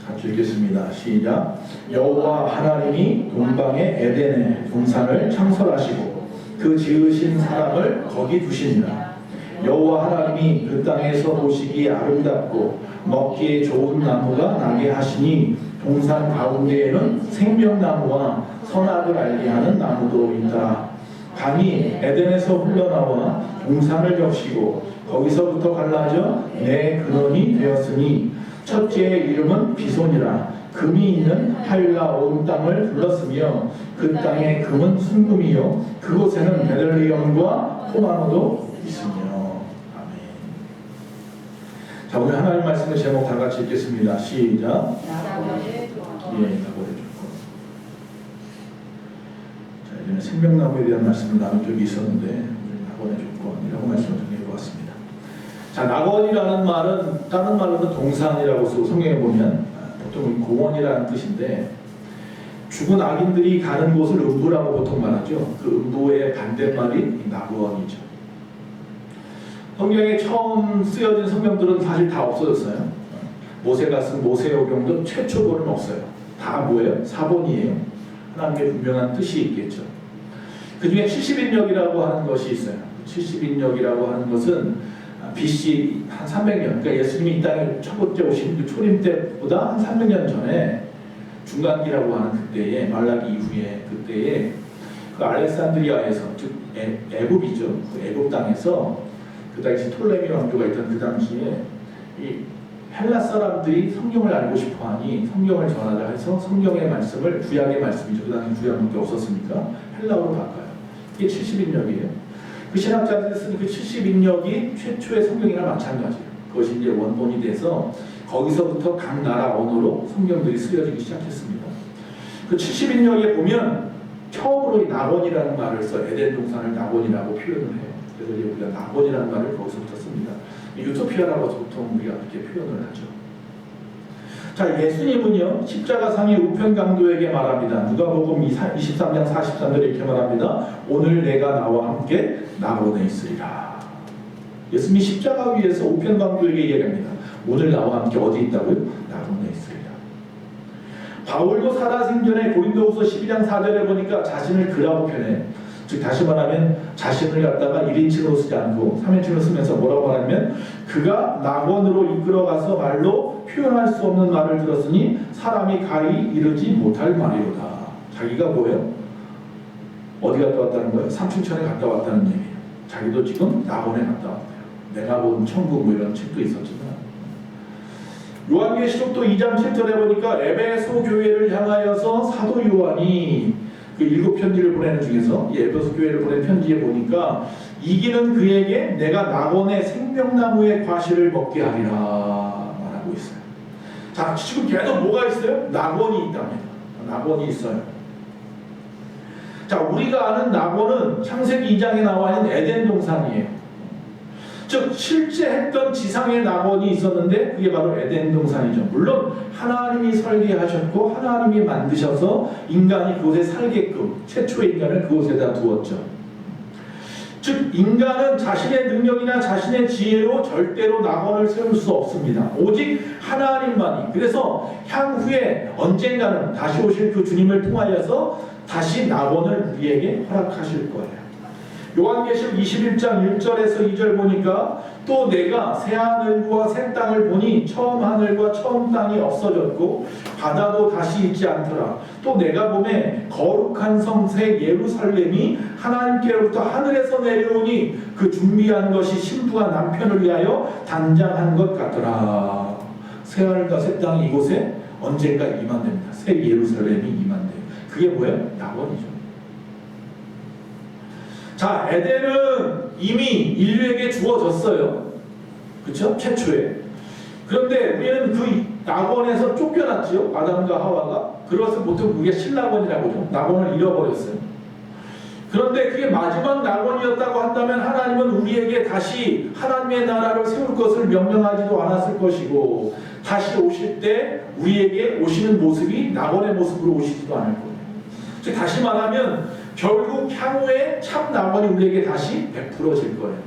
같이 읽겠습니다. 시작. 여호와 하나님이 동방의 에덴에 동산을 창설하시고 그 지으신 사람을 거기 두시니라. 여호와 하나님이 그 땅에서 보시기에 아름답고 먹기에 좋은 나무가 나게 하시니 동산 가운데에는 생명나무와 선악을 알게 하는 나무도 있더라. 강이 에덴에서 흘러나와 동산을 적시고 거기서부터 갈라져 내 근원이 되었으니 첫째의 이름은 비손이라. 금이 있는 하일라 온 땅을 불렀으며 그 땅의 금은 순금이요 그곳에는 베들레헴과 포마노도 있으며. 아멘. 자, 오늘 하나님 말씀의 제목 다 같이 읽겠습니다. 시작. 나고의 조건. 자, 이제는 생명나무에 대한 말씀을 나눈 적이 있었는데 나고의 조건이라고 말씀을 드려보았습니다. 자, 낙원이라는 말은 다른 말로는 동산이라고 쓰고 성경에 보면 보통 공원이라는 뜻인데 죽은 악인들이 가는 곳을 음부라고 보통 말하죠. 그 음부의 반대말이 낙원이죠. 성경에 처음 쓰여진 성경들은 사실 다 없어졌어요. 모세가 쓴 모세오경도 최초본은 없어요. 다 뭐예요? 사본이에요. 하나님의 분명한 뜻이 있겠죠. 그 중에 70인역이라고 하는 것이 있어요. 70인역이라고 하는 것은 BC 한 300년, 그러니까 예수님이 이 땅에 첫 번째 오신 그 초림 때보다 한 300년 전에 중간기라고 하는 그때에 말라기 이후에 그때에 그 알렉산드리아에서 즉 애굽이죠. 그 애굽 땅에서 그 당시 톨레미 왕조가 있던 그 당시에 이 헬라 사람들이 성경을 알고 싶어하니 성경을 전하자 해서 성경의 말씀을 구약의 말씀이죠. 그 당시 구약밖에 없었으니까 헬라어로 바꿔요. 이게 70인역이에요. 그 신학자들이 쓴 그 70인역이 최초의 성경이랑 마찬가지예요. 그것이 이제 원본이 돼서 거기서부터 각 나라 언어로 성경들이 쓰여지기 시작했습니다. 그 70인역에 보면 처음으로 이 낙원이라는 말을 써 에덴 동산을 낙원이라고 표현을 해요. 그래서 이제 우리가 낙원이라는 말을 거기서부터 씁니다. 유토피아라고 보통 우리가 그렇게 표현을 하죠. 자, 예수님은요 십자가상의 우편 강도에게 말합니다. 누가복음 23장 43절에 이렇게 말합니다. 오늘 내가 나와 함께 낙원에 있으리라. 예수님이 십자가 위에서 우편 강도에게 얘기합니다. 오늘 나와 함께 어디 있다고요? 낙원에 있으리라. 바울도 살아생전에 고린도후서 12장 4절에 보니까 자신을 그라고 표현해. 즉 다시 말하면 자신을 갖다가 1인칭으로 쓰지 않고 3인칭으로 쓰면서 뭐라고 말하면 그가 낙원으로 이끌어가서 말로 표현할 수 없는 말을 들었으니 사람이 가히 이르지 못할 말이로다. 자기가 뭐예요? 어디 갔다 왔다는 거예요? 삼층천에 갔다 왔다는 얘기예요. 자기도 지금 낙원에 갔다 왔대요. 내가 본 천국 뭐 이런 책도 있었지만 요한계시록도 2장 7절에 보니까 에베소 교회를 향하여서 사도 요한이 그 7편지를 보내는 중에서 이 에베소 교회를 보낸 편지에 보니까 이기는 그에게 내가 낙원의 생명나무의 과실을 먹게 하리라 말하고 있어요. 자, 지금 계속 뭐가 있어요? 낙원이 있답니다. 낙원이 있어요. 자, 우리가 아는 낙원은 창세기 2장에 나와 있는 에덴 동산이에요. 즉 실제 했던 지상의 낙원이 있었는데 그게 바로 에덴 동산이죠. 물론 하나님이 설계하셨고 하나님이 만드셔서 인간이 그곳에 살게끔 최초의 인간을 그곳에다 두었죠. 즉 인간은 자신의 능력이나 자신의 지혜로 절대로 낙원을 세울 수 없습니다. 오직 하나님만이. 그래서 향후에 언젠가는 다시 오실 그 주님을 통하여서 다시 낙원을 우리에게 허락하실 거예요. 요한계시록 21장 1절에서 2절 보니까 또 내가 새 하늘과 새 땅을 보니 처음 하늘과 처음 땅이 없어졌고 바다도 다시 있지 않더라. 또 내가 보매 거룩한 성 새 예루살렘이 하나님께로부터 하늘에서 내려오니 그 준비한 것이 신부가 남편을 위하여 단장한 것 같더라. 새 하늘과 새 땅이 이곳에 언젠가 임한답니다. 새 예루살렘이 임한대요. 그게 뭐예요? 낙원이죠. 자, 에덴은 이미 인류에게 주어졌어요. 그렇죠? 최초에. 그런데 우리는 그 낙원에서 쫓겨났죠. 아담과 하와가. 그래서 보통 그게 신낙원이라고 하죠. 낙원을 잃어버렸어요. 그런데 그게 마지막 낙원이었다고 한다면 하나님은 우리에게 다시 하나님의 나라를 세울 것을 명령하지도 않았을 것이고 다시 오실 때 우리에게 오시는 모습이 낙원의 모습으로 오시지도 않을 거예요. 즉 다시 말하면 결국 향후에 참 낙원이 우리에게 다시 베풀어질 거예요.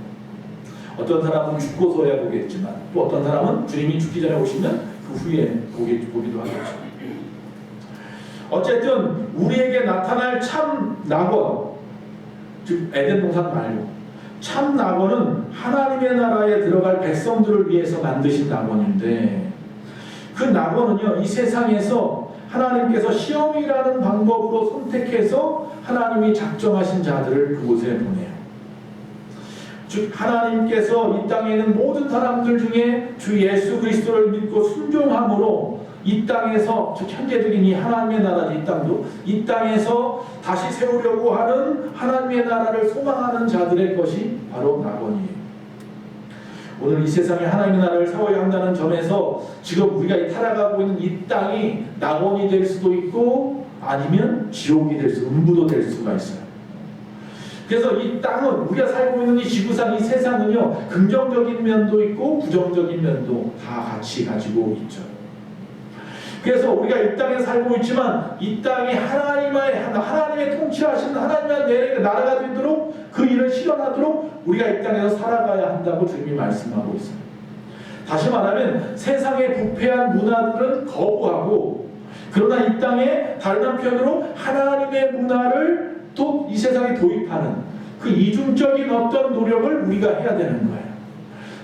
어떤 사람은 죽고서야 보겠지만 또 어떤 사람은 주님이 죽기 전에 오시면 그 후에 보기도 하겠죠. 어쨌든 우리에게 나타날 참 낙원, 즉 에덴 동산 말고 참 낙원은 하나님의 나라에 들어갈 백성들을 위해서 만드신 낙원인데, 그 낙원은요, 이 세상에서 하나님께서 시험이라는 방법으로 선택해서 하나님이 작정하신 자들을 그곳에 보내요. 즉 하나님께서 이 땅에 있는 모든 사람들 중에 주 예수 그리스도를 믿고 순종함으로 이 땅에서, 즉 현재적인 이 하나님의 나라, 이 땅도 이 땅에서 다시 세우려고 하는 하나님의 나라를 소망하는 자들의 것이 바로 낙원이에요. 오늘 이 세상에 하나님의 나라를 세워야 한다는 점에서 지금 우리가 살아가고 있는 이 땅이 낙원이 될 수도 있고 아니면 지옥이 될 수, 음부도 될 수가 있어요. 그래서 이 땅은, 우리가 살고 있는 이 지구상, 이 세상은요, 긍정적인 면도 있고 부정적인 면도 다 같이 가지고 있죠. 그래서 우리가 이 땅에 살고 있지만 이 땅이 하나님의 통치하시는 하나님의 나라가 되도록, 그 일을 실현하도록 우리가 이 땅에서 살아가야 한다고 주님이 말씀하고 있어요. 다시 말하면 세상의 부패한 문화들은 거부하고, 그러나 이 땅에 다른 한편으로 하나님의 문화를 또 이 세상에 도입하는 그 이중적인 어떤 노력을 우리가 해야 되는 거예요.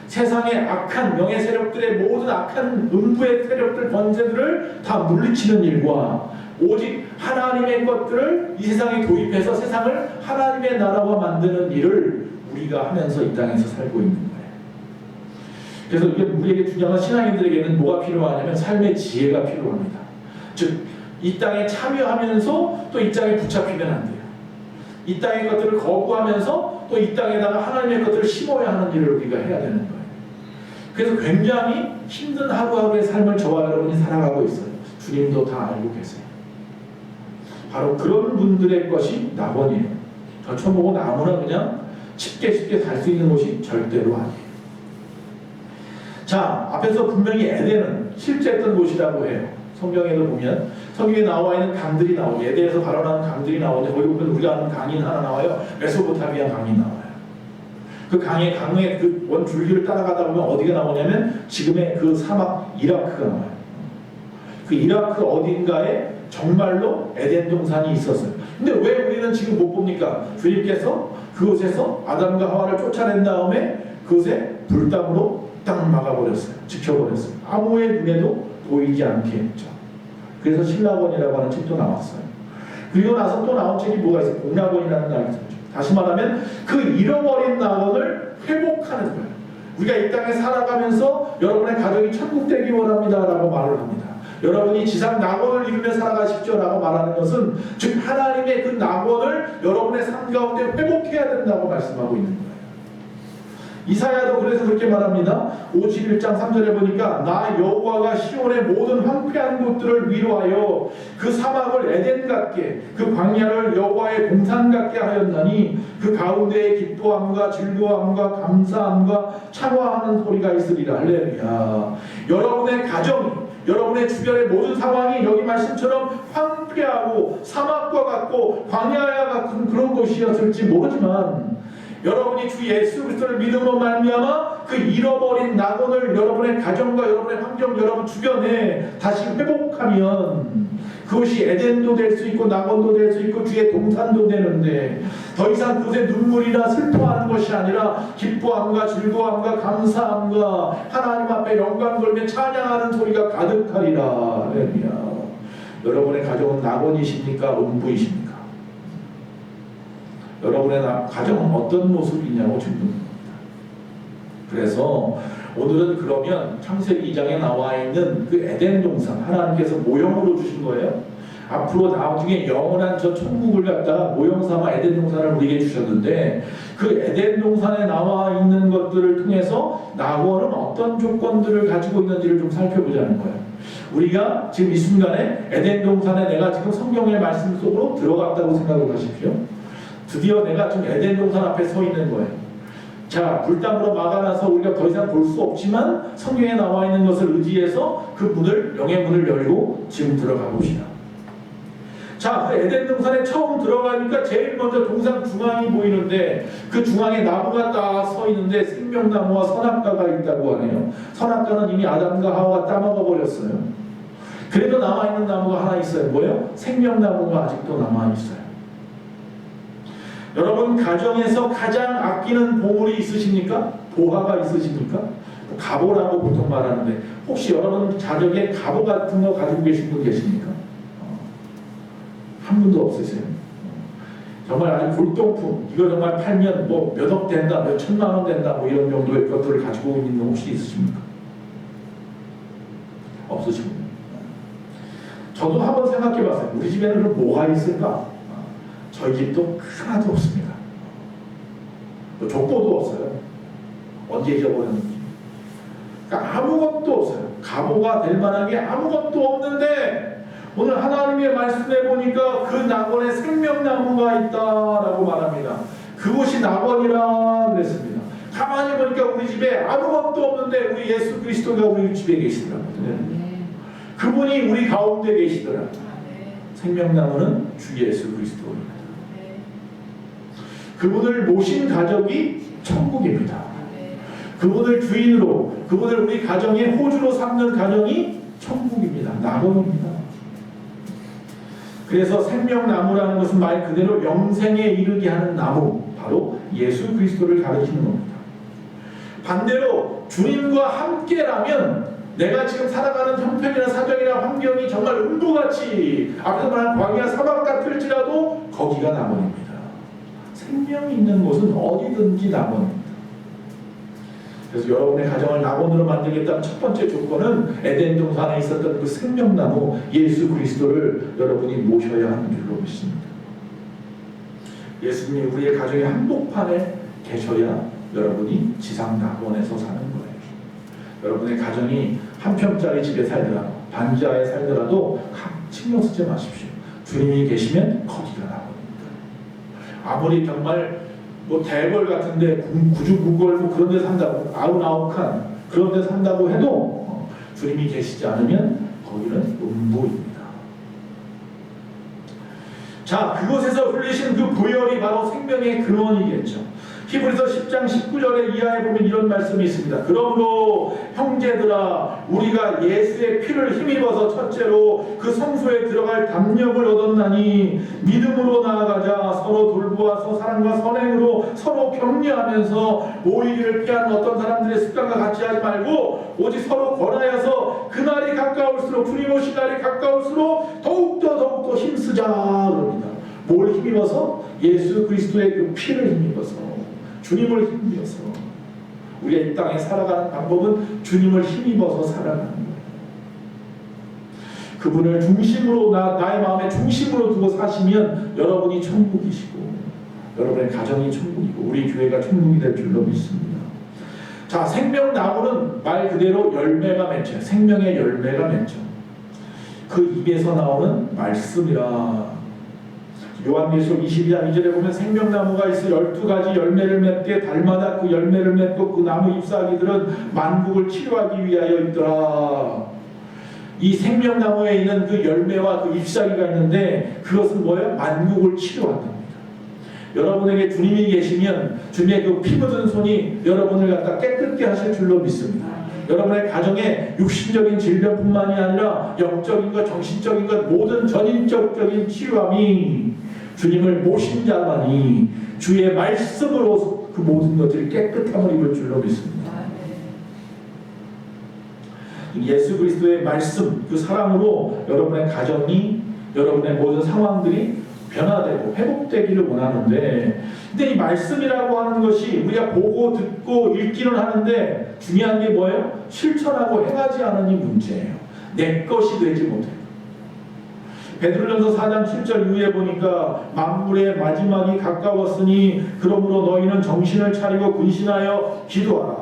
세상의 악한 명예 세력들의 모든 악한 음부의 세력들, 번제들을 다 물리치는 일과 오직 하나님의 것들을 이 세상에 도입해서 세상을 하나님의 나라와 만드는 일을 우리가 하면서 이 땅에서 살고 있는 거예요. 그래서 이게 우리에게 중요한, 신앙인들에게는 뭐가 필요하냐면 삶의 지혜가 필요합니다. 즉 이 땅에 참여하면서 또 이 땅에 붙잡히면 안 돼요. 이 땅의 것들을 거부하면서 또 이 땅에다가 하나님의 것들을 심어야 하는 일을 우리가 해야 되는 거예요. 그래서 굉장히 힘든 하루하루의 삶을 저와 여러분이 살아가고 있어요. 주님도 다 알고 계세요. 바로 그런 분들의 것이 낙원이에요. 저 쳐보고 나무는 그냥 쉽게 살 수 있는 곳이 절대로 아니에요. 자, 앞에서 분명히 에덴은 실제했던 곳이라고 해요. 성경에도 보면 성경에 나와 있는 강들이 나오고, 에덴에서 발원하는 강들이 나오는데 거기 보면 우리가 아는 강이 하나 나와요. 메소포타미아 강이 나와요. 그 강의 그 원 줄기를 따라가다 보면 어디가 나오냐면 지금의 그 사막 이라크가 나와요. 그 이라크 어딘가에 정말로 에덴 동산이 있었어요. 근데 왜 우리는 지금 못 봅니까? 주님께서 그곳에서 아담과 하와를 쫓아낸 다음에 그곳에 불담으로 딱 막아버렸어요. 지켜버렸어요. 아무의 눈에도 보이지 않게 했죠. 그래서 신라본이라고 하는 책도 나왔어요. 그리고 나서 또 나온 책이 뭐가 있어요? 공락원이라는 책이 있어요. 다시 말하면 그 잃어버린 낙원을 회복하는 거예요. 우리가 이 땅에 살아가면서 여러분의 가정이 천국 되기 원합니다 라고 말을 합니다. 여러분이 지상 낙원을 이루며 살아가십시오 라고 말하는 것은 즉 하나님의 그 낙원을 여러분의 삶 가운데 회복해야 된다고 말씀하고 있는 거예요. 이사야도 그래서 그렇게 말합니다. 51장 3절에 보니까 나 여호와가 시온의 모든 황폐한 곳들을 위로하여 그 사막을 에덴 같게, 그 광야를 여호와의 동산 같게 하였나니 그 가운데에 기뻐함과 즐거움과 감사함과 찬화하는 소리가 있으리라. 할렐루야. 여러분의 가정이, 여러분의 주변의 모든 상황이 여기 말씀처럼 황폐하고 사막과 같고 광야와 같은 그런 곳이었을지 모르지만 여러분이 주 예수 그리스도를 믿음으로 말미암아 그 잃어버린 낙원을 여러분의 가정과 여러분의 환경, 여러분 주변에 다시 회복하면 그것이 에덴도 될 수 있고 낙원도 될 수 있고 주의 동산도 되는데, 더 이상 그곳에 눈물이나 슬퍼하는 것이 아니라 기뻐함과 즐거움과 감사함과 하나님 앞에 영광 돌며 찬양하는 소리가 가득하리라. 할렐루야. 여러분의 가정은 낙원이십니까? 음부이십니까? 여러분의 가정은 어떤 모습이냐고 질문합니다. 그래서 오늘은 그러면 창세기 2장에 나와 있는 그 에덴 동산, 하나님께서 모형으로 주신 거예요. 앞으로 나중에 영원한 저 천국을 갖다가 모형 삼아 에덴 동산을 우리에게 주셨는데, 그 에덴 동산에 나와 있는 것들을 통해서 낙원은 어떤 조건들을 가지고 있는지를 좀 살펴보자는 거예요. 우리가 지금 이 순간에 에덴 동산에 내가 지금 성경의 말씀 속으로 들어갔다고 생각을 하십시오. 드디어 내가 지금 에덴 동산 앞에 서 있는 거예요. 자, 불담으로 막아놔서 우리가 더 이상 볼 수 없지만 성경에 나와 있는 것을 의지해서 그 문을, 영의 문을 열고 지금 들어가 봅시다. 자, 자, 그 에덴 동산에 처음 들어가니까 제일 먼저 동산 중앙이 보이는데 그 중앙에 나무가 딱 서 있는데 생명나무와 선악과가 있다고 하네요. 선악과는 이미 아담과 하와가 따먹어 버렸어요. 그래도 남아있는 나무가 하나 있어요. 뭐예요? 생명나무가 아직도 남아있어요. 여러분 가정에서 가장 아끼는 보물이 있으십니까? 보화가 있으십니까? 갑오라고 보통 말하는데 혹시 여러분 자적에 갑오 같은 거 가지고 계신 분 계십니까? 한 분도 없으세요. 정말 아주 골동품, 이거 정말 팔면 뭐 몇억 된다, 몇 천만 원 된다, 뭐 이런 정도의 것들을 가지고 있는 분 혹시 있으십니까? 없으시군요. 저도 한번 생각해 봤어요. 우리 집에는 뭐가 있을까? 저희 집도 하나도 없습니다. 족보도 없어요. 언제 잊어버렸는지. 그러니까 아무것도 없어요. 갑오가 될 만한 게 아무것도 없는데 오늘 하나님의 말씀에 보니까 그 낙원에 생명나무가 있다라고 말합니다. 그곳이 낙원이라 그랬습니다. 가만히 보니까 우리 집에 아무것도 없는데 우리 예수 그리스도가 우리 집에 계시더라고요. 그분이 우리 가운데 계시더라고요. 생명나무는 주 예수 그리스도입니다. 그분을 모신 가족이 천국입니다. 그분을 주인으로, 그분을 우리 가정의 호주로 삼는 가정이 천국입니다. 낙원입니다. 그래서 생명나무라는 것은 말 그대로 영생에 이르게 하는 나무, 바로 예수 그리스도를 가리키는 겁니다. 반대로 주님과 함께라면 내가 지금 살아가는 형편이나 사정이나 환경이 정말 음부같이 앞에서 말한 광야 사막 같을지라도 거기가 낙원입니다. 생명이 있는 곳은 어디든지 낙원입니다. 그래서 여러분의 가정을 낙원으로 만들겠다는 첫 번째 조건은 에덴 동산에 있었던 그 생명나무 예수 그리스도를 여러분이 모셔야 하는 줄로 믿습니다. 예수님이 우리의 가정의 한복판에 계셔야 여러분이 지상 낙원에서 사는 거예요. 여러분의 가정이 한 평짜리 집에 살더라도 반지하에 살더라도 신경 쓰지 마십시오. 주님이 계시면 거기가 낙원입니다. 아무리 정말 뭐 대궐 같은데 구주구궐 뭐 그런 데 산다고 99칸 그런 데 산다고 해도 주님이 계시지 않으면 거기는 음부입니다. 자, 그곳에서 흘리신 그 보혈이 바로 생명의 근원이겠죠. 히브리서 10장 19절에 이하에 보면 이런 말씀이 있습니다. 그러므로 형제들아 우리가 예수의 피를 힘입어서 첫째로 그 성소에 들어갈 담력을 얻었나니 믿음으로 나아가자. 서로 돌보아서 사랑과 선행으로 서로 격려하면서 모이기를 피하는 어떤 사람들의 습관과 같이 하지 말고 오직 서로 권하여서 그날이 가까울수록 주님 오실 날이 가까울수록 더욱더 힘쓰자 그럽니다. 뭘 힘입어서? 예수 그리스도의 그 피를 힘입어서 주님을 힘입어서 우리가 이 땅에 살아가는 방법은 주님을 힘입어서 살아가는 거예요. 그분을 중심으로 나의 마음의 중심으로 두고 사시면 여러분이 천국이시고 여러분의 가정이 천국이고 우리 교회가 천국이 될 줄로 믿습니다. 자, 생명나무는 말 그대로 열매가 맺혀요. 생명의 열매가 맺죠. 그 입에서 나오는 말씀이라. 요한계시록 22장 2절에 보면 생명나무가 있어 12가지 열매를 맺되 달마다 그 열매를 맺고 그 나무 잎사귀들은 만국을 치료하기 위하여 있더라. 이 생명나무에 있는 그 열매와 그 잎사귀가 있는데 그것은 뭐예요? 만국을 치료한답니다. 여러분에게 주님이 계시면 주님의 그 피 묻은 손이 여러분을 갖다 깨끗게 하실 줄로 믿습니다. 여러분의 가정에 육신적인 질병뿐만이 아니라 영적인 것, 정신적인 것, 모든 전인적인 치유함이 주님을 모신 자만이 주의 말씀으로 그 모든 것들이 깨끗함을 입을 줄로 믿습니다. 예수 그리스도의 말씀, 그 사랑으로 여러분의 가정이, 여러분의 모든 상황들이 변화되고 회복되기를 원하는데, 근데 이 말씀이라고 하는 것이 우리가 보고 듣고 읽기는 하는데 중요한 게 뭐예요? 실천하고 행하지 않으니 문제예요. 내 것이 되지 못해요. 베드로전서 4장 7절 이후에 보니까 만물의 마지막이 가까웠으니 그러므로 너희는 정신을 차리고 근신하여 기도하라.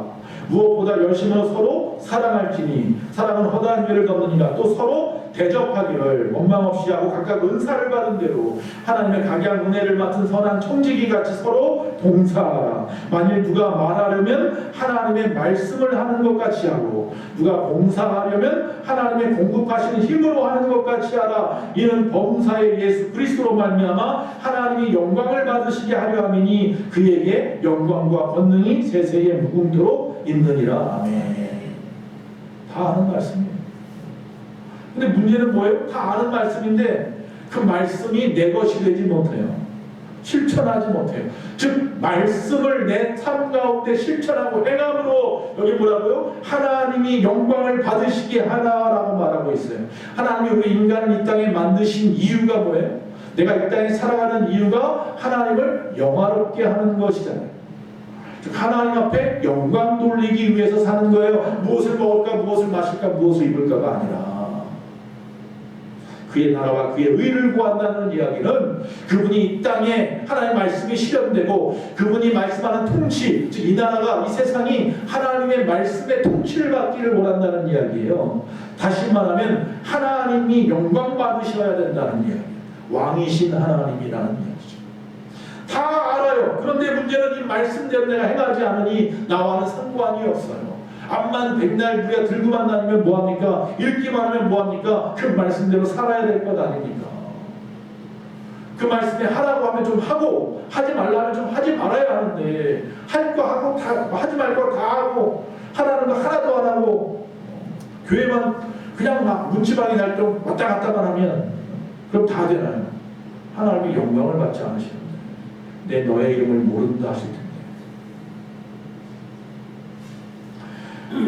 무엇보다 열심으로 서로 사랑할지니 사랑은 허다한 죄를 덮느니라. 또 서로 대접하기를 원망 없이 하고 각각 은사를 받은 대로 하나님의 각양 은혜를 맡은 선한 청지기 같이 서로 봉사하라. 만일 누가 말하려면 하나님의 말씀을 하는 것 같이 하고 누가 봉사하려면 하나님의 공급하시는 힘으로 하는 것 같이 하라. 이는 범사의 예수 그리스도로 말미암아 하나님이 영광을 받으시게 하려 함이니 그에게 영광과 권능이 세세에 무궁토록 있느니라. 아멘. 다 아는 말씀이에요. 근데 문제는 뭐예요? 다 아는 말씀인데 그 말씀이 내 것이 되지 못해요. 실천하지 못해요. 즉 말씀을 내 삶 가운데 실천하고 행함으로 여기 뭐라고요? 하나님이 영광을 받으시게 하나라고 말하고 있어요. 하나님이 우리 인간을 이 땅에 만드신 이유가 뭐예요? 내가 이 땅에 살아가는 이유가 하나님을 영화롭게 하는 것이잖아요. 즉 하나님 앞에 영광 돌리기 위해서 사는 거예요. 무엇을 먹을까, 무엇을 마실까, 무엇을 입을까가 아니라 그의 나라와 그의 의를 구한다는 이야기는 그분이 이 땅에 하나님의 말씀이 실현되고 그분이 말씀하는 통치, 즉 이 나라가 이 세상이 하나님의 말씀의 통치를 받기를 원한다는 이야기예요. 다시 말하면 하나님이 영광 받으셔야 된다는 이야기. 왕이신 하나님이라는 이야기죠. 다 알아요. 그런데 문제는 이 말씀대로 내가 행하지 않으니 나와는 상관이 없어요. 암만 백날 우리가 들고만 다니면 뭐합니까? 읽기만 하면 뭐합니까? 그 말씀대로 살아야 될 것 아닙니까? 그 말씀에 하라고 하면 좀 하고 하지 말라면 좀 하지 말아야 하는데 할 거 하고 다 하지 말 거 다 하고 하라는 거 하나도 안 하고 교회만 그냥 막 문지방이 날 좀 왔다 갔다만 하면 그럼 다 되나요? 하나님이 영광을 받지 않으시는데 내 너의 이름을 모른다 하실 텐데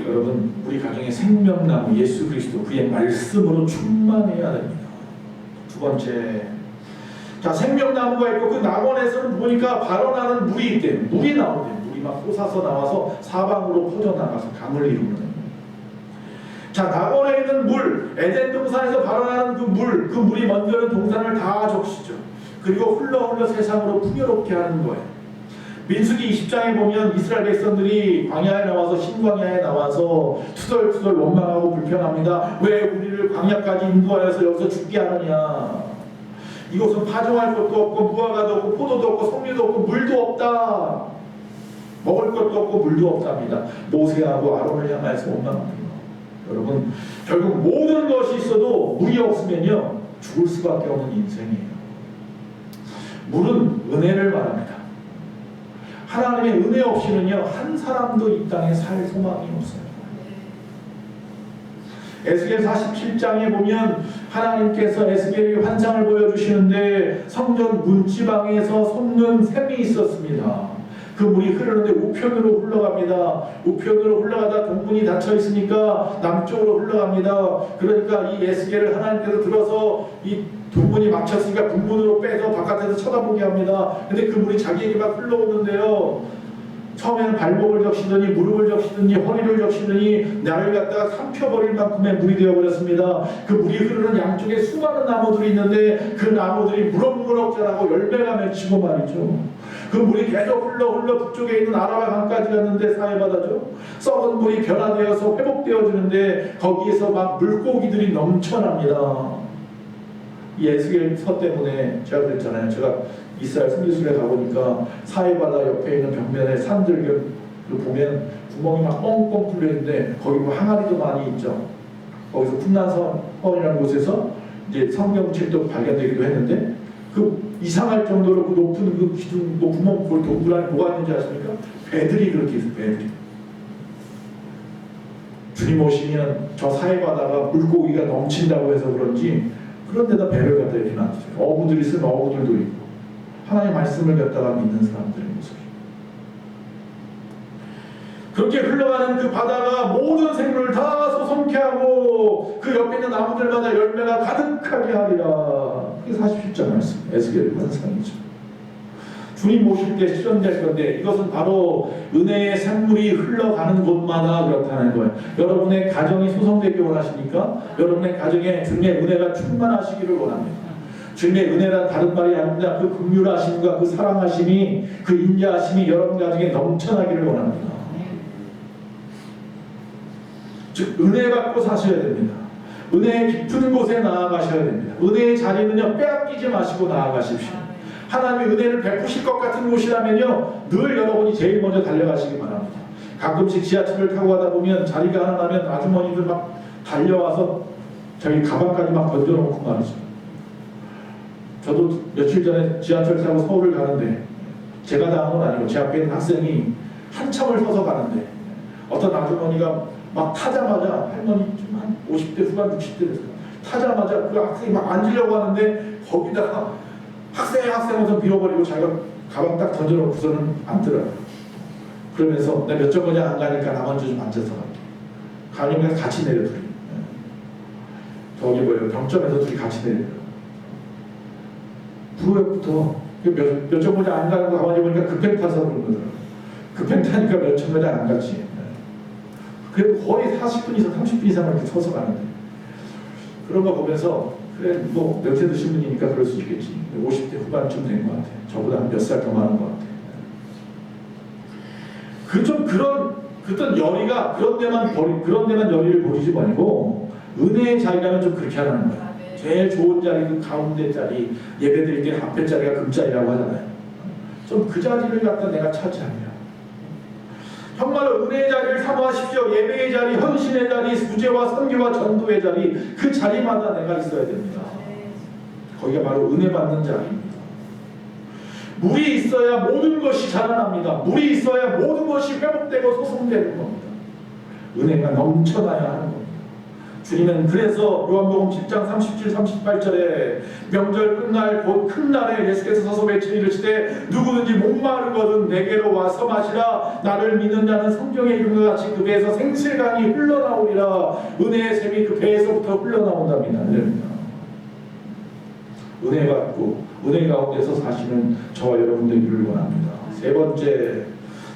여러분 우리 가정의 생명나무 예수 그리스도 그의 말씀으로 충만해야 됩니다. 두 번째, 자 생명나무가 있고 그 낙원에서는 보니까 발원하는 물이 있대. 물이 나오대. 물이 막 솟아서 나와서 사방으로 퍼져나가서 강을 이루는. 자 낙원에 있는 물, 에덴 동산에서 발원하는 그 물이 먼저는 동산을 다 적시죠. 그리고 흘러 세상으로 풍요롭게 하는 거예요. 민수기 20장에 보면 이스라엘 백성들이 광야에 나와서 신광야에 나와서 투덜투덜 원망하고 불평합니다. 왜 우리를 광야까지 인도하여서 여기서 죽게 하느냐. 이곳은 파종할 것도 없고 무화과도 없고 포도도 없고 석류도 없고 물도 없다. 먹을 것도 없고 물도 없답니다. 모세하고 아론을 향하여서 원망합니다. 여러분 결국 모든 것이 있어도 물이 없으면요 죽을 수밖에 없는 인생이에요. 물은 은혜를 말합니다. 하나님의 은혜 없이는요 한 사람도 이 땅에 살 소망이 없어요. 에스겔 47장에 보면 하나님께서 에스겔에게 환상을 보여주시는데 성전 문지방에서 솟는 샘이 있었습니다. 그 물이 흐르는데 우편으로 흘러갑니다. 우편으로 흘러가다 동문이 닫혀 있으니까 남쪽으로 흘러갑니다. 그러니까 이 에스겔을 하나님께서 들어서 이 동문이 막혔으니까 분문으로 빼서 바깥에서 쳐다보게 합니다. 근데 그 물이 자기에게 막 흘러오는데요. 처음에는 발목을 적시더니 무릎을 적시더니 허리를 적시더니 나를 갖다가 삼켜버릴 만큼의 물이 되어버렸습니다. 그 물이 흐르는 양쪽에 수많은 나무들이 있는데 그 나무들이 무럭무럭 자라고 열매가 맺히고 말이죠. 그 물이 계속 흘러 북쪽에 있는 아라바 강까지 갔는데 사해바다죠. 썩은 물이 변화되어서 회복되어지는데 거기에서 막 물고기들이 넘쳐납니다. 이 에스겔서 때문에 제가 그랬잖아요. 제가 이스라엘 선교수에 가보니까 사해바다 옆에 있는 벽면에 산들 보면 구멍이 막 뻥뻥 뚫려 있는데 거기 뭐 항아리도 많이 있죠. 거기서 쿰난선이라는 곳에서 이제 성경책도 발견되기도 했는데 그 이상할 정도로 그 높은 그 기둥 뭐 구멍 볼 동굴 안에 뭐가 있는지 아십니까? 배들이 그렇게 있어요. 배들이. 주님 오시면 저 사해바다가 물고기가 넘친다고 해서 그런지 그런 데다 배를 갖다 이렇게 놔두세요. 어부들이 쓰면 어부들도 있고 하나님의 말씀을 갖다가 믿는 사람들의 모습이 그렇게 흘러가는 그 바다가 모든 생물을 다 소송케 하고 그 옆에 있는 나무들마다 열매가 가득하게 하리라. 그게 47장 말씀 에스겔 환상이죠. 주님 오실 때 실현될 건데 이것은 바로 은혜의 샘물이 흘러가는 곳마다 그렇다는 거예요. 여러분의 가정이 소성되기 원하십니까? 여러분의 가정에 주님의 은혜가 충만하시기를 원합니다. 주님의 은혜란 다른 말이 아닙니다. 그 긍휼하심과 그 사랑하심이 그 인자하심이 여러분 가정에 넘쳐나기를 원합니다. 즉 은혜 받고 사셔야 됩니다. 은혜의 깊은 곳에 나아가셔야 됩니다. 은혜의 자리는요 빼앗기지 마시고 나아가십시오. 하나님의 은혜를 베푸실 것 같은 곳이라면요 늘 여러분이 제일 먼저 달려가시기 바랍니다. 가끔씩 지하철을 타고 가다 보면 자리가 하나 나면 아주머니들 막 달려와서 자기 가방까지 막 던져놓고 말이죠. 저도 며칠 전에 지하철 타고 서울을 가는데 제가 다 한 건 아니고 제 앞에 있는 학생이 한참을 서서 가는데 어떤 아주머니가 막 타자마자 할머니 좀 한 50대 후반 60대 됐어요. 타자마자 그 학생이 막 앉으려고 하는데 거기다가 학생 하면서 밀어버리고 자기가 가방 딱 던져놓고서는 앉더라고요. 그러면서 나 몇 정거장 안 가니까 나 먼저 좀 앉아서 갈게. 가니까 같이 내려 둘이. 저기 뭐예요 병점에서 둘이 같이 내려요. 부로역부터 몇 정거장 안 가는 거 가만히 보니까 급행 타서 그런 거더라고요. 급행 타니까 몇 정거장 안 갔지. 그래도 거의 40분 이상 30분 이상 이렇게 서서 가는데 그런 거 보면서 그래 뭐 연세 드신 분이니까 그럴 수 있겠지. 50대 후반쯤 된 것 같아. 저보다 한 몇 살 더 많은 것 같아. 그런 열의가 그런 데만 열의를 보이지 말고 은혜의 자리라면 좀 그렇게 하라는 거야. 제일 좋은 자리 그 가운데 자리 예배드릴 때 앞에 자리가 금자리라고 하잖아요. 좀 그 자리를 갖다 내가 차지하냐. 정말로 은혜의 자리를 사모하십시오. 예배의 자리, 헌신의 자리, 수제와 선교와 전도의 자리 그 자리마다 내가 있어야 됩니다. 거기가 바로 은혜 받는 자리입니다. 물이 있어야 모든 것이 자라납니다. 물이 있어야 모든 것이 회복되고 소송되는 겁니다. 은혜가 넘쳐나야 하는 겁니다. 주님은 그래서 요한복음 10장 37, 38절에 명절 끝날 곧 큰 날에 예수께서 서서 외쳐 이르시되 누구든지 목마르거든 내게로 와서 마시라. 나를 믿는 자는 성경에 이른 것 같이 그 배에서 생실강이 흘러나오리라. 은혜의 샘이 그 배에서부터 흘러나온답니다. 은혜 받고 은혜 가운데서 사시는 저와 여러분들을 원합니다. 세 번째,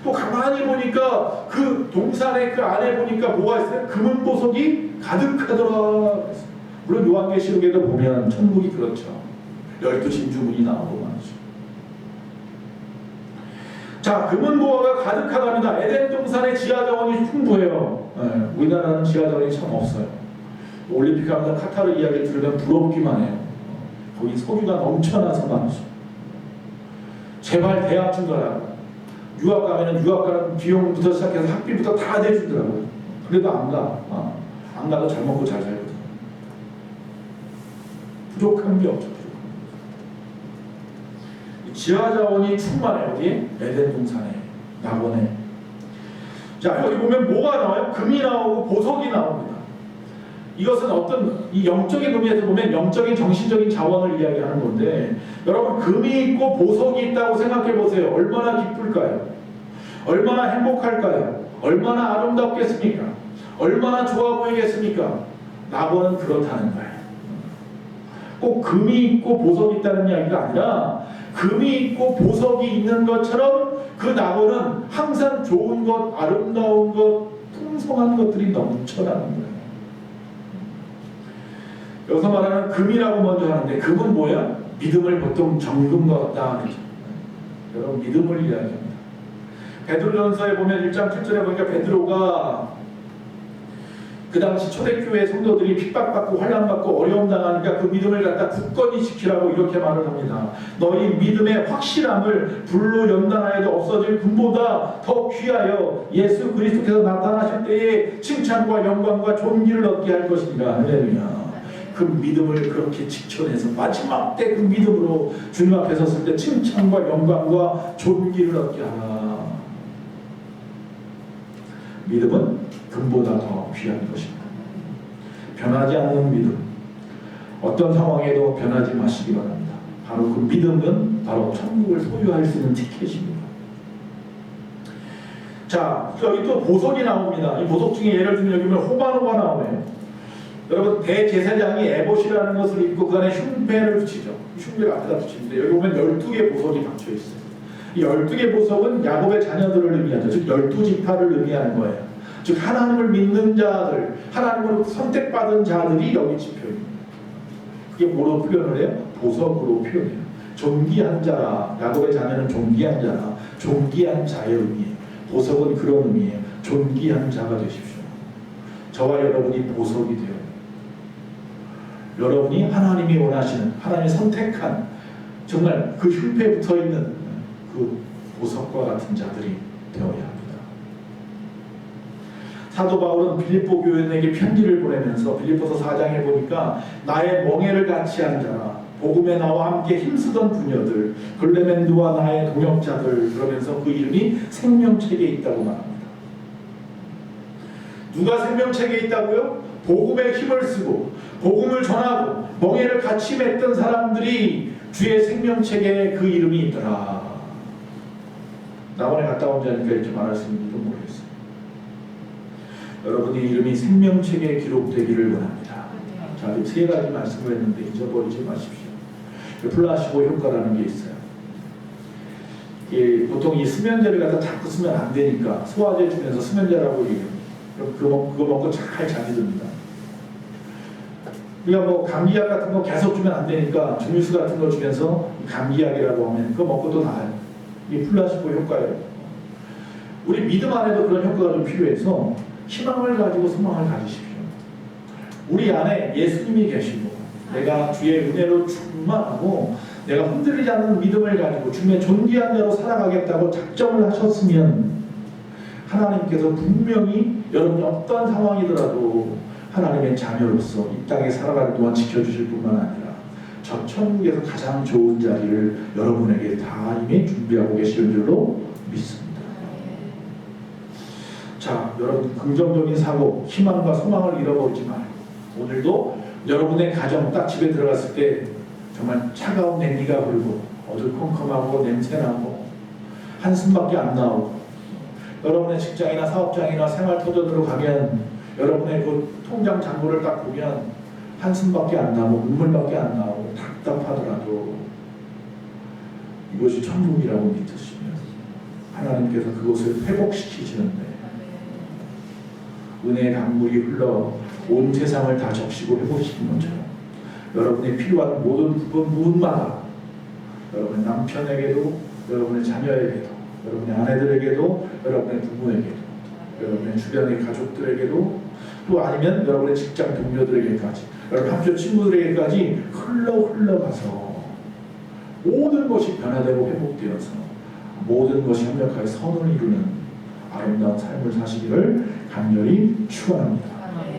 또 가만히 보니까 그 동산의 그 안에 보니까 뭐가 있어요? 금은 보석이 가득하더라. 물론 요한계시록에도 보면 천국이 그렇죠. 12진주문이 나오고 말이죠. 자, 금은 보화가 가득하답니다. 에덴 동산의 지하 자원이 풍부해요. 우리나라는 지하 자원이 참 없어요. 올림픽 하면서 카타르 이야기 들으면 부럽기만 해요. 거기 석유가 넘쳐나서 말이죠. 제발 대학 좀 가라고. 유학 가면은 유학 가는 비용부터 시작해서 학비부터 다 대주더라고요. 그래도 안 가. 안 가도 잘 먹고 잘 살거든. 부족한 게 없죠. 지하 자원이 충만해. 어디? 에덴 동산에, 낙원에. 자, 여기 보면 뭐가 나와요? 금이 나오고 보석이 나옵니다. 이것은 어떤 이 영적인 의미에서 보면 영적인 정신적인 자원을 이야기하는 건데, 여러분 금이 있고 보석이 있다고 생각해 보세요. 얼마나 기쁠까요? 얼마나 행복할까요? 얼마나 아름답겠습니까? 얼마나 좋아 보이겠습니까? 낙원은 그렇다는 거예요. 꼭 금이 있고 보석이 있다는 이야기가 아니라 금이 있고 보석이 있는 것처럼 그 낙원은 항상 좋은 것, 아름다운 것, 풍성한 것들이 넘쳐나는 거예요. 여기서 말하는 금이라고 먼저 하는데 금은 뭐야? 믿음을 보통 정금과 같다 하죠. 여러분 믿음을 이야기합니다. 베드로전서에 보면 1장 7절에 보니까 베드로가 그 당시 초대교회 성도들이 핍박받고 환난받고 어려움 당하니까 그 믿음을 갖다 굳건히 지키라고 이렇게 말을 합니다. 너희 믿음의 확실함을 불로 연단하여도 없어질 금보다 더 귀하여 예수 그리스도께서 나타나실 때에 칭찬과 영광과 존귀를 얻게 할 것입니다. 할렐루야. 그 믿음을 그렇게 지켜내서 마지막 때 그 믿음으로 주님 앞에 섰을 때 칭찬과 영광과 존귀를 얻게 하라. 믿음은 금보다 더 귀한 것입니다. 변하지 않는 믿음, 어떤 상황에도 변하지 마시기 바랍니다. 바로 그 믿음은 바로 천국을 소유할 수 있는 티켓입니다. 자, 여기 또 보석이 나옵니다. 이 보석 중에 예를 들면 여기 보면 호바노가 나오네요. 여러분 대제사장이 에봇이라는 것을 입고 그 안에 흉배를 붙이죠. 흉배를 앞에다 붙이는데 여기 보면 12개의 보석이 박혀 있어요. 이 12개의 보석은 야곱의 자녀들을 의미하죠. 즉 12지파를 의미하는 거예요. 즉 하나님을 믿는 자들, 하나님으로 선택받은 자들이 여기 지표입니다. 그게 뭐로 표현을 해요? 보석으로 표현해요. 존귀한 자라. 야곱의 자녀는 존귀한 자라. 존귀한 자의 의미예요. 보석은 그런 의미예요. 존귀한 자가 되십시오. 저와 여러분이 보석이 되어요. 여러분이 하나님이 원하시는, 하나님이 선택한 정말 그 흉패에 붙어있는 그 보석과 같은 자들이 되어야 합니다. 사도 바울은 빌립보 교인에게 편지를 보내면서 빌립보서 4장에 보니까 나의 멍에를 같이 한 자라, 복음에 나와 함께 힘쓰던 부녀들, 글레멘드와 나의 동역자들, 그러면서 그 이름이 생명책에 있다고 말합니다. 누가 생명책에 있다고요? 복음에 힘을 쓰고 복음을 전하고 멍에를 같이 맺던 사람들이 주의 생명책에 그 이름이 있더라. 나번에 갔다 온 자니까 이렇게 말할 수 있는지도 모르겠어요. 여러분의 이름이 생명책에 기록되기를 원합니다. 자, 세 가지 말씀을 했는데 잊어버리지 마십시오. 플라시보 효과라는 게 있어요. 보통 이 수면제를 갖다 자꾸 쓰면 안 되니까 소화제 주면서 수면제라고 얘기해요. 그럼 그거 먹고 잘 잠이 듭니다. 우리가 뭐 감기약 같은 거 계속 주면 안 되니까 중류수 같은 거 주면서 감기약이라고 하면 그거 먹고 또 나아요. 이게 플라시보 효과예요. 우리 믿음 안에도 그런 효과가 좀 필요해서 희망을 가지고 소망을 가지십시오. 우리 안에 예수님이 계시고 내가 주의 은혜로 충만하고 내가 흔들리지 않는 믿음을 가지고 주님의 존귀한 자로 살아가겠다고 작정을 하셨으면 하나님께서 분명히 여러분이 어떠한 상황이더라도 하나님의 자녀로서 이 땅에 살아가는 동안 지켜주실 뿐만 아니라 저 천국에서 가장 좋은 자리를 여러분에게 다 이미 준비하고 계시는 줄로 믿습니다. 자, 여러분 긍정적인 사고, 희망과 소망을 잃어버리지 말고 오늘도 여러분의 가정 딱 집에 들어갔을 때 정말 차가운 냉기가 불고 어두컴컴하고 냄새나고 한숨밖에 안 나오고 여러분의 직장이나 사업장이나 생활터전으로 가면 여러분의 그 통장 잔고를 딱 보면 한숨밖에 안 나고 눈물밖에 안 나오고 답답하더라도 이것이 천국이라고 믿으시면 하나님께서 그것을 회복시키시는데 은혜의 강물이 흘러 온 세상을 다 적시고 회복시킨 것처럼 여러분의 필요한 모든 부분마다 여러분의 남편에게도 여러분의 자녀에게도 여러분의 아내들에게도 여러분의 부모에게도 여러분의 주변의 가족들에게도 또 아니면 여러분의 직장 동료들에게까지 여러분 학교 친구들에게까지 흘러가서 모든 것이 변화되고 회복되어서 모든 것이 협력하여 선을 이루는 아름다운 삶을 사시기를 간절히 축원합니다.